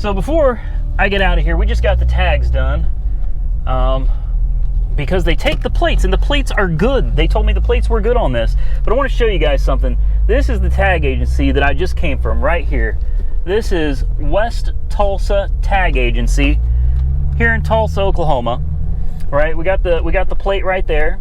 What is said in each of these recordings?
So before I get out of here, we just got the tags done. Because they take the plates, and the plates are good. They told me the plates were good on this. But I want to show you guys something. This is the tag agency that I just came from right here. This is West Tulsa Tag Agency here in Tulsa, Oklahoma. Right? We got the plate right there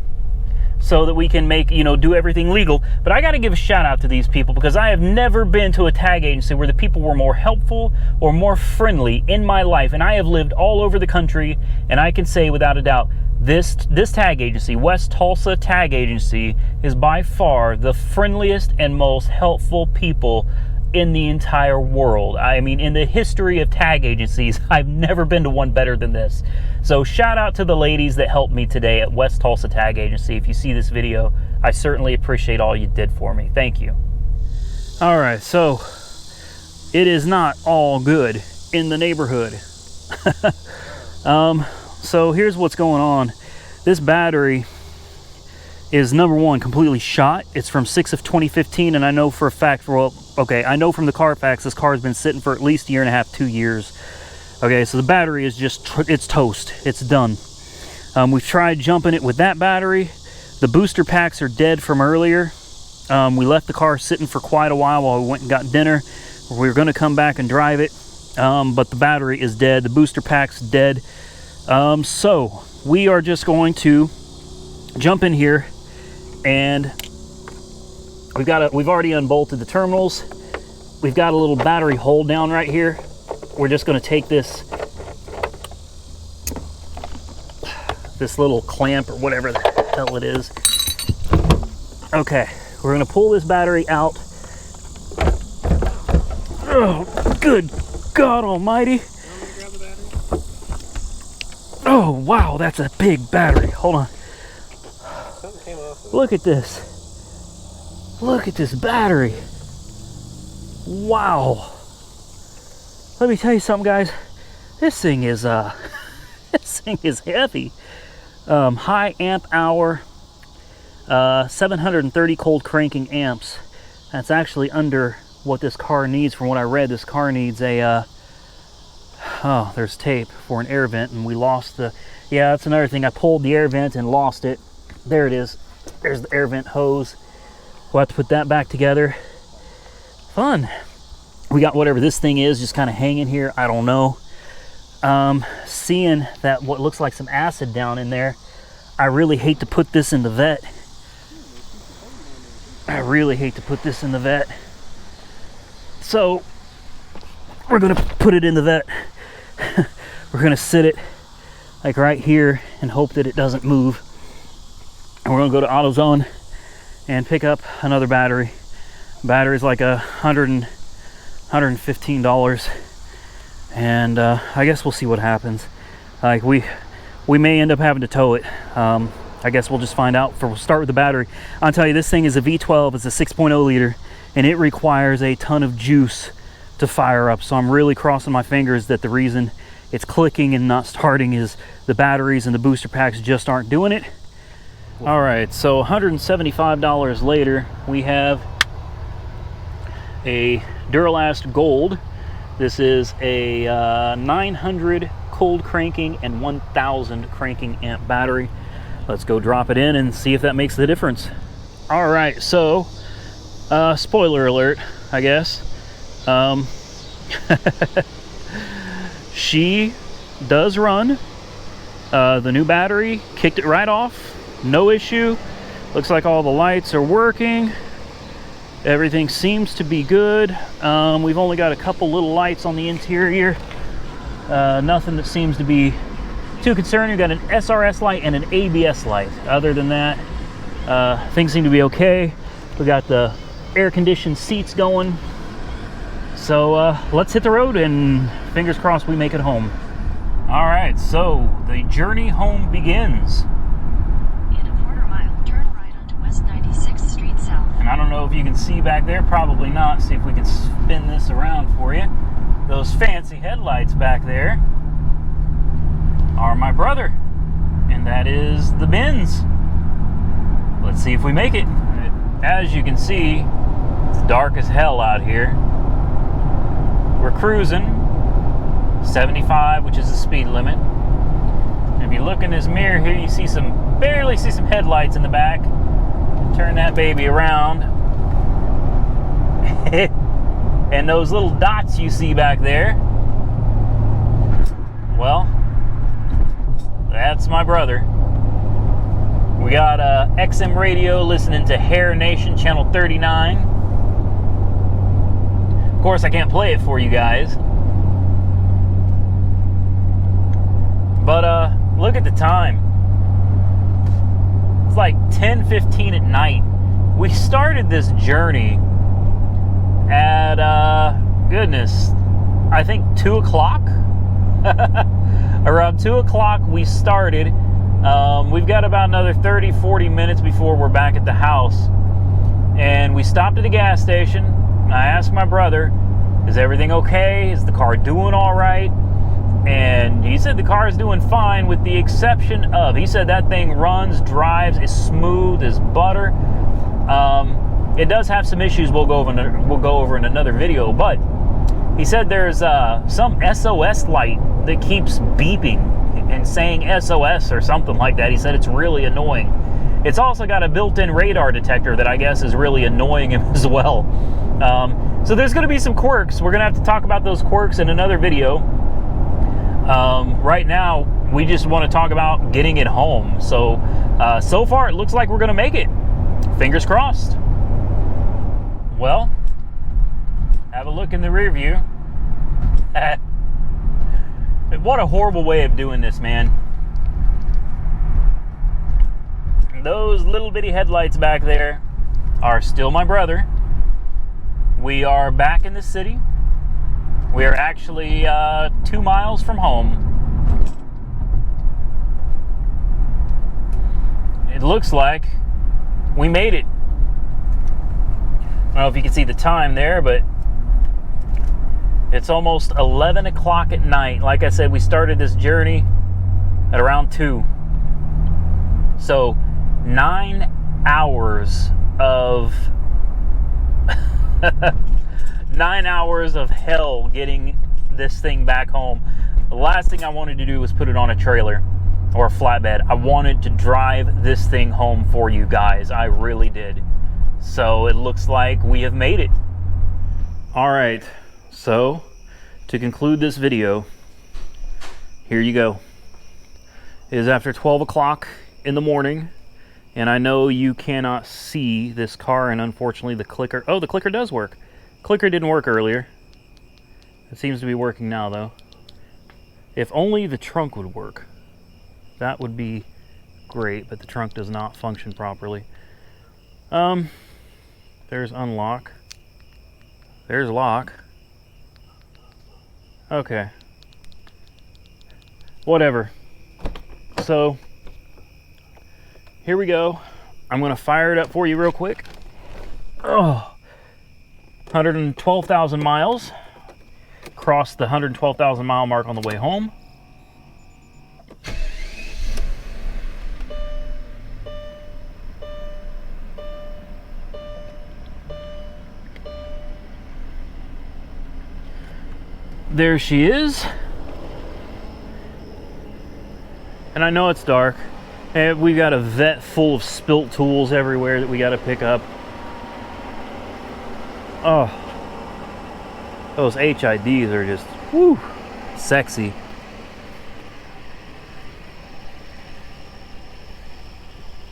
so that we can make, do everything legal. But I got to give a shout out to these people because I have never been to a tag agency where the people were more helpful or more friendly in my life. And I have lived all over the country, and I can say without a doubt, this tag agency, West Tulsa Tag Agency, is by far the friendliest and most helpful people in the entire world. I mean, in the history of tag agencies, I've never been to one better than this. So shout out to the ladies that helped me today at West Tulsa Tag Agency. If you see this video, I certainly appreciate all you did for me. Thank you. All right, so it is not all good in the neighborhood. So here's what's going on. This battery is, number one, completely shot. It's from 6 of 2015, and I know for a fact, I know from the Carfax this car has been sitting for at least a year and a half, 2 years. Okay, so the battery is just, it's toast. It's done. We've tried jumping it with that battery. The booster packs are dead from earlier. We left the car sitting for quite a while we went and got dinner. We were going to come back and drive it, but the battery is dead. The booster pack's dead. So we are just going to jump in here, and we've already unbolted the terminals. We've got a little battery hold down right here. We're just going to take this little clamp or whatever the hell it is. Okay, we're going to pull this battery out. Oh, good God almighty. Oh, wow, that's a big battery. Hold on. Look at this. Look at this battery. Wow. Let me tell you something, guys. This thing is heavy. High amp hour, 730 cold cranking amps. That's actually under what this car needs. From what I read, this car needs a oh, there's tape for an air vent, and we lost the, yeah, that's another thing. I pulled the air vent and lost it. There it is. There's the air vent hose. We'll have to put that back together. Fun. We got whatever this thing is just kind of hanging here. I don't know. Seeing that what looks like some acid down in there, I really hate to put this in the vet. I really hate to put this in the vet. So we're gonna put it in the vet. We're gonna sit it like right here and hope that it doesn't move. And we're gonna go to AutoZone and pick up another battery. Battery's like $115, and I guess we'll see what happens. Like we may end up having to tow it. I guess we'll just find out. We'll start with the battery. I'll tell you, this thing is a V12. It's a 6.0 liter, and it requires a ton of juice to fire up. So I'm really crossing my fingers that the reason it's clicking and not starting is the batteries and the booster packs just aren't doing it. All right, so $175 later, we have a Duralast Gold. This is a 900 cold cranking and 1000 cranking amp battery. Let's go drop it in and see if that makes the difference. All right, so spoiler alert, I guess. She does run. The new battery kicked it right off, no issue. Looks like all the lights are working. Everything seems to be good. We've only got a couple little lights on the interior. Nothing that seems to be too concerning. We've got an SRS light and an ABS light. Other than that, things seem to be okay. We got the air-conditioned seats going. So let's hit the road and fingers crossed we make it home. All right, so the journey home begins. In a quarter mile, turn right onto West 96th Street South. And I don't know if you can see back there, probably not. See if we can spin this around for you. Those fancy headlights back there are my brother, and that is the Benz. Let's see if we make it. As you can see, it's dark as hell out here. We're cruising 75, which is the speed limit. And if you look in this mirror here, you see barely see some headlights in the back. Turn that baby around. And those little dots you see back there, well, that's my brother. We got XM radio listening to Hair Nation channel 39. Of course, I can't play it for you guys. But look at the time. It's like 10:15 at night. We started this journey at, goodness, I think 2 o'clock. Around 2 o'clock we started. We've got about another 30-40 minutes before we're back at the house. And we stopped at a gas station. I asked my brother, is everything okay? Is the car doing all right? And he said the car is doing fine, with the exception of, he said that thing runs, drives, is smooth as butter. It does have some issues we'll go over in another video, but he said there's some SOS light that keeps beeping and saying SOS or something like that. He said it's really annoying. It's also got a built-in radar detector that I guess is really annoying him as well. So there's going to be some quirks. We're going to have to talk about those quirks in another video. Right now, we just want to talk about getting it home. So, so far it looks like we're going to make it. Fingers crossed. Well, have a look in the rear view. What a horrible way of doing this, man. Those little bitty headlights back there are still my brother. We are back in the city. We are actually 2 miles from home. It looks like we made it. I don't know if you can see the time there, but it's almost 11 o'clock at night. Like I said, we started this journey at around 2. So 9 hours of 9 hours of hell getting this thing back home. The last thing I wanted to do was put it on a trailer or a flatbed. I wanted to drive this thing home for you guys. I really did. So it looks like we have made it. All right, so to conclude this video, here you go. It is after 12 o'clock in the morning, and I know you cannot see this car, and unfortunately the clicker, oh, the clicker does work. Clicker didn't work earlier. It seems to be working now, though. If only the trunk would work. That would be great, but the trunk does not function properly. There's unlock. There's lock. Okay. Whatever. So, here we go. I'm going to fire it up for you real quick. Oh, 112,000 miles. Crossed the 112,000 mile mark on the way home. There she is. And I know it's dark. And we've got a vet full of spilt tools everywhere that we got to pick up. Oh, those HIDs are just, whoo, sexy.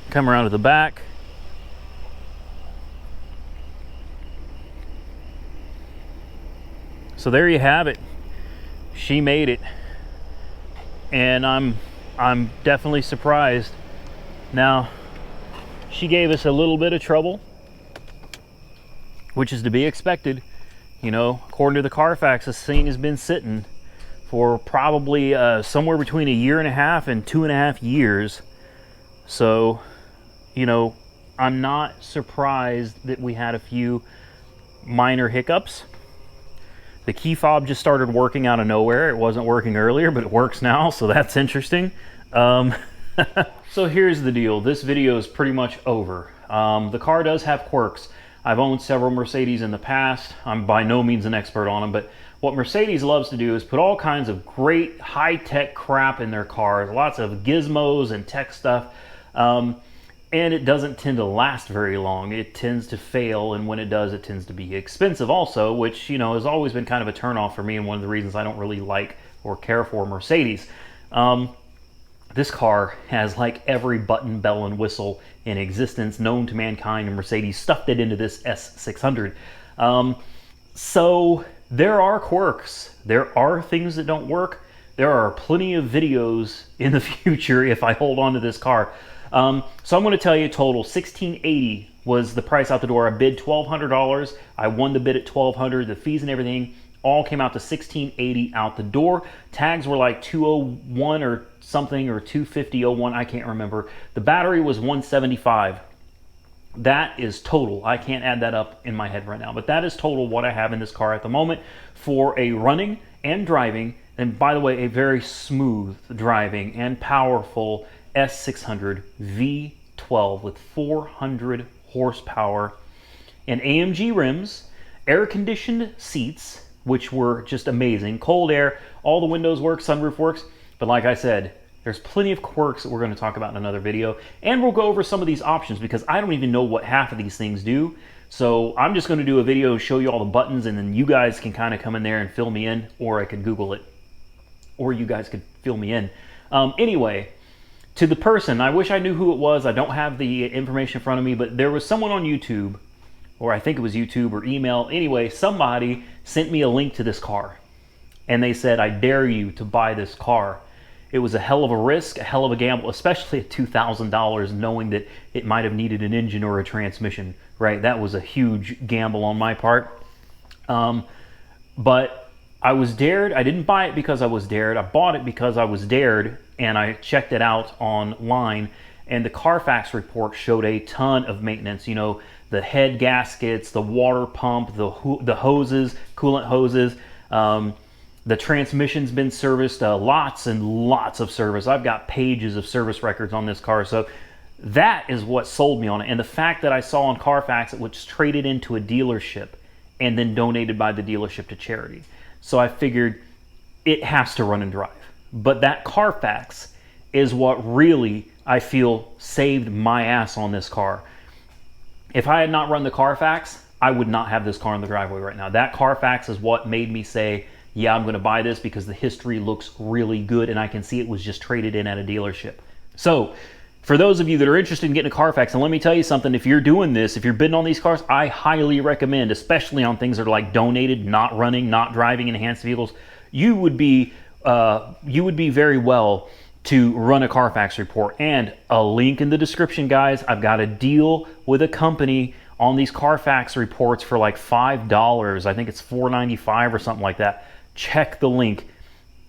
Come around to the back. So there you have it. She made it. And I'm definitely surprised. Now, she gave us a little bit of trouble, which is to be expected. You know, according to the Carfax, this thing has been sitting for probably somewhere between 1.5 and 2.5 years. So, you know, I'm not surprised that we had a few minor hiccups. The key fob just started working out of nowhere. It wasn't working earlier, but it works now, so that's interesting. So here's the deal. This video is pretty much over. The car does have quirks. I've owned several Mercedes in the past. I'm by no means an expert on them, but What Mercedes loves to do is put all kinds of great high-tech crap in their cars, lots of gizmos and tech stuff, and it doesn't tend to last very long. It tends to fail, and when it does, it tends to be expensive also, which, you know, has always been kind of a turnoff for me and one of the reasons I don't really like or care for Mercedes. This car has like every button, bell, and whistle in existence known to mankind, and Mercedes stuffed it into this S600. So there are quirks. There are things that don't work. There are plenty of videos in the future if I hold on to this car. So I'm going to tell you total $1,680 was the price out the door. I bid $1,200. I won the bid at $1,200. The fees and everything all came out to $1,680 out the door. Tags were like $201 or something, or $250.01. I can't remember. The battery was $175. That is total. I can't add that up in my head right now, but that is total what I have in this car at the moment for a running and driving, and by the way, a very smooth driving and powerful S600 V12 with 400 horsepower and AMG rims, air-conditioned seats, which were just amazing, cold air, all the windows work, sunroof works, but like I said, there's plenty of quirks that we're going to talk about in another video, and we'll go over some of these options because I don't even know what half of these things do. So I'm just going to do a video, show you all the buttons, and then you guys can kind of come in there and fill me in, or I could Google it, or you guys could fill me in. Anyway, to the person, I wish I knew who it was. I don't have the information in front of me, but there was someone on YouTube, or I think it was YouTube or email. Anyway, somebody sent me a link to this car, and they said, I dare you to buy this car. It was a hell of a risk, a hell of a gamble, especially at $2,000, knowing that it might have needed an engine or a transmission, right? That was a huge gamble on my part. But I was dared. I didn't buy it because I was dared. I bought it because I was dared, and I checked it out online, and the Carfax report showed a ton of maintenance. You know, the head gaskets, the water pump, the hoses, coolant hoses, the transmission's been serviced, lots and lots of service. I've got pages of service records on this car. So that is what sold me on it. And the fact that I saw on Carfax it was traded into a dealership and then donated by the dealership to charity. So I figured it has to run and drive. But that Carfax is what really, I feel, saved my ass on this car. If I had not run the Carfax, I would not have this car in the driveway right now. That Carfax is what made me say, yeah, I'm going to buy this because the history looks really good and I can see it was just traded in at a dealership. So for those of you that are interested in getting a Carfax, and let me tell you something, if you're doing this, if you're bidding on these cars, I highly recommend, especially on things that are like donated, not running, not driving, enhanced vehicles, you would be very well to run a Carfax report. And a link in the description, guys. I've got a deal with a company on these Carfax reports for like $5. I think it's $4.95 or something like that. Check the link.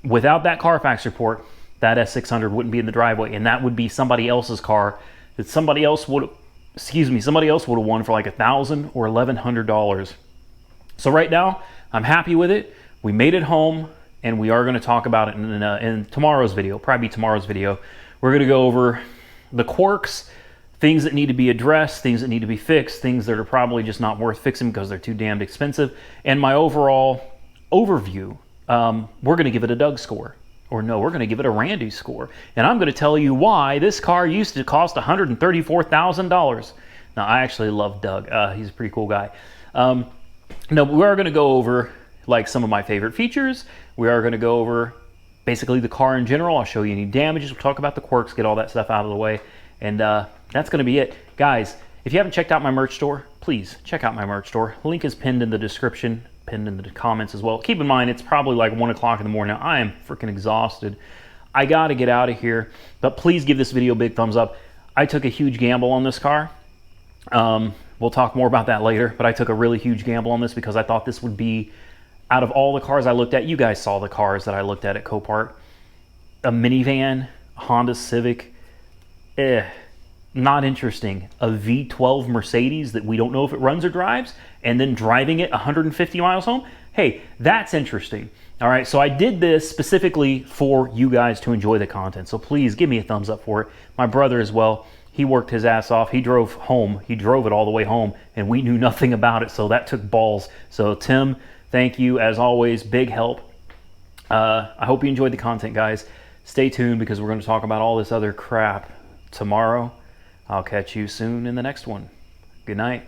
Without that Carfax report, that S600 wouldn't be in the driveway, and that would be somebody else's car that somebody else would have won for like $1,000 or $1,100. So right now, I'm happy with it. We made it home, and we are going to talk about it in tomorrow's video, probably tomorrow's video. We're going to go over the quirks, things that need to be addressed, things that need to be fixed, things that are probably just not worth fixing because they're too damned expensive, and my overall overview. We're going to give it a Doug score. Or no, we're going to give it a Randy score. And I'm going to tell you why this car used to cost $134,000. Now, I actually love Doug. He's a pretty cool guy. No, we are going to go over like some of my favorite features. We are going to go over basically the car in general. I'll show you any damages. We'll talk about the quirks, get all that stuff out of the way. And that's going to be it. Guys, if you haven't checked out my merch store, please check out my merch store. Link is pinned in the description, pinned in the comments as well. Keep in mind, it's probably like 1 o'clock in the morning now. I am freaking exhausted. I got to get out of here, but please give this video a big thumbs up. I took a huge gamble on this car. We'll talk more about that later, but I took a really huge gamble on this because I thought this would be, out of all the cars I looked at, you guys saw the cars that I looked at Copart, a minivan, a Honda Civic, not interesting. A V12 Mercedes that we don't know if it runs or drives, and then driving it 150 miles home, hey, that's interesting. All right, so I did this specifically for you guys to enjoy the content, so please give me a thumbs up for it. My brother as well, he worked his ass off. He drove home. He drove it all the way home, and we knew nothing about it, so that took balls. So Tim, Thank you, as always, big help. I hope you enjoyed the content, guys. Stay tuned because we're going to talk about all this other crap tomorrow. I'll catch you soon in the next one. Good night.